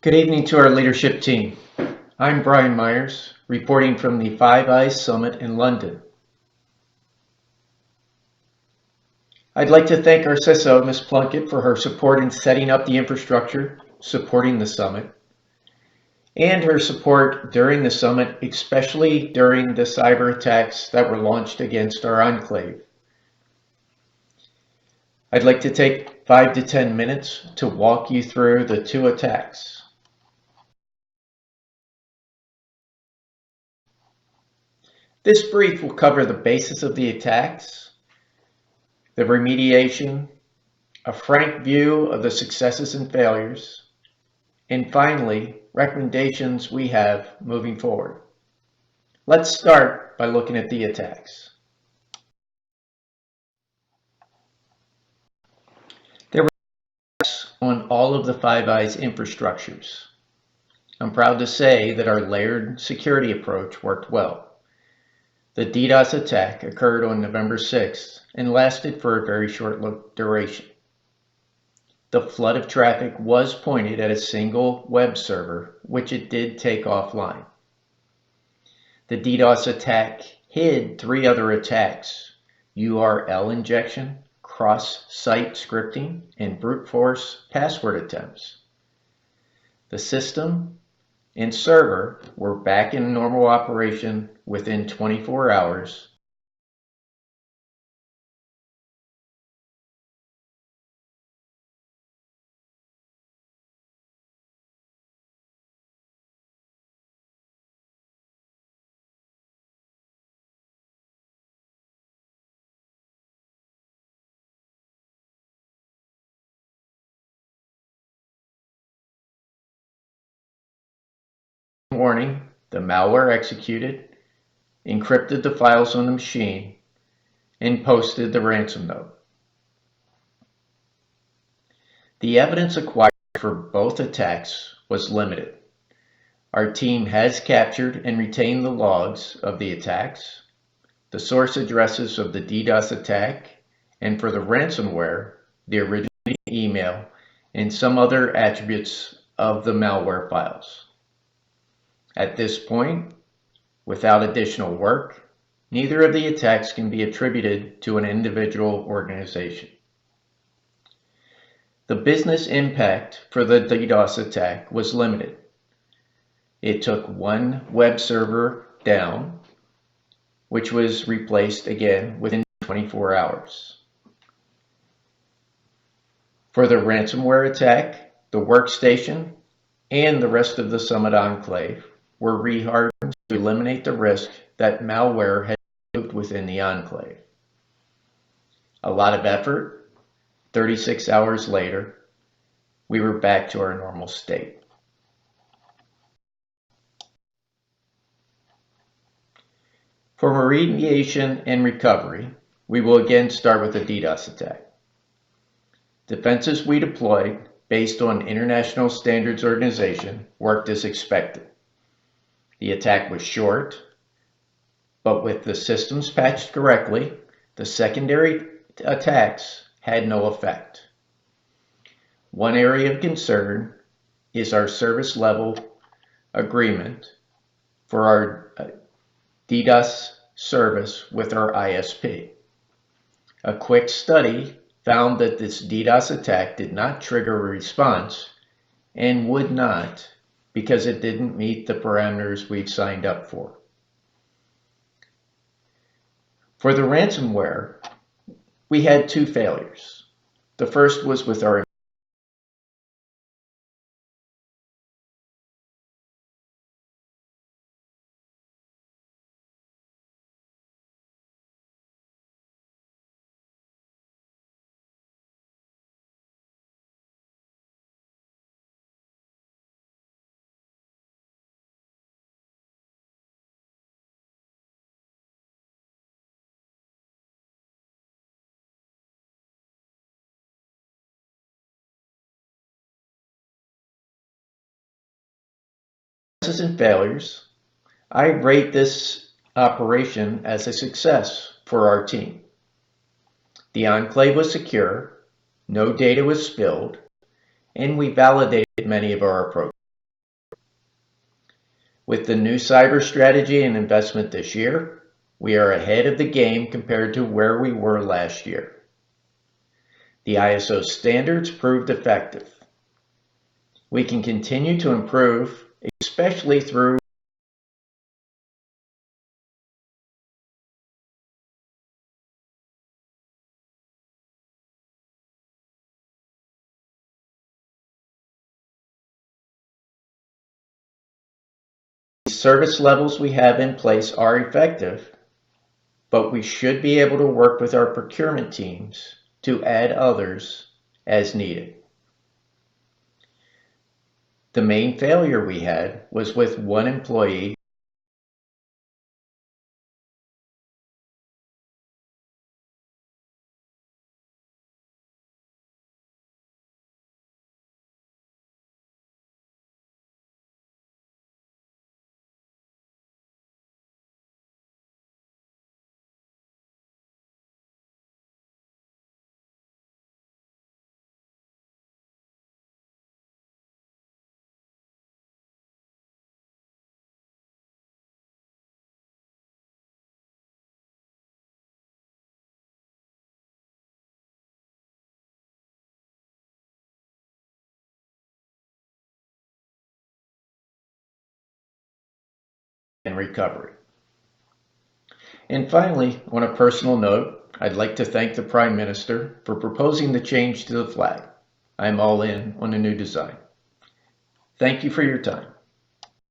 Good evening to our leadership team. I'm Brian Myers, reporting from the FVEY Summit in London. I'd like to thank our CISO, Ms. Plunkett, for her support in setting up the infrastructure supporting the summit, and her support during the summit, especially during the cyber attacks that were launched against our enclave. I'd like to take 5 to 10 minutes to walk you through the two attacks. This brief will cover the basis of the attacks, the remediation, a frank view of the successes and failures, and finally, recommendations we have moving forward. Let's start by looking at the attacks. There were attacks on all of the Five Eyes infrastructures. I'm proud to say that our layered security approach worked well. The DDoS attack occurred on November 6th and lasted for a very short duration. The flood of traffic was pointed at a single web server, which it did take offline. The DDoS attack hid 3 other attacks: URL injection, cross-site scripting, and brute force password attempts. The system and server were back in normal operation within 24 hours. Warning, the malware executed, encrypted the files on the machine, and posted the ransom note. The evidence acquired for both attacks was limited. Our team has captured and retained the logs of the attacks, the source addresses of the DDoS attack, and for the ransomware, the original email, and some other attributes of the malware files. At this point, without additional work, neither of the attacks can be attributed to an individual organization. The business impact for the DDoS attack was limited. It took 1 web server down, which was replaced again within 24 hours. For the ransomware attack, the workstation and the rest of the Summit Enclave were rehardened to eliminate the risk that malware had moved within the enclave. A lot of effort. 36 hours later, we were back to our normal state. For remediation and recovery, we will again start with the DDoS attack. Defenses we deployed based on International Standards Organization worked as expected. The attack was short, but with the systems patched correctly, the secondary attacks had no effect. One area of concern is our service level agreement for our DDoS service with our ISP. A quick study found that this DDoS attack did not trigger a response and would not, because it didn't meet the parameters we've signed up for. For the ransomware, we had 2 failures. The first was with our and failures. I rate this operation as a success for our team. The enclave was secure, no data was spilled, and we validated many of our approaches. With the new cyber strategy and investment this year, we are ahead of the game compared to where we were last year. The ISO standards proved effective. We can continue to improve, especially through the service levels we have in place are effective, but we should be able to work with our procurement teams to add others as needed. The main failure we had was with one employee in recovery. And finally, on a personal note, I'd like to thank the Prime Minister for proposing the change to the flag. I'm all in on the new design. Thank you for your time.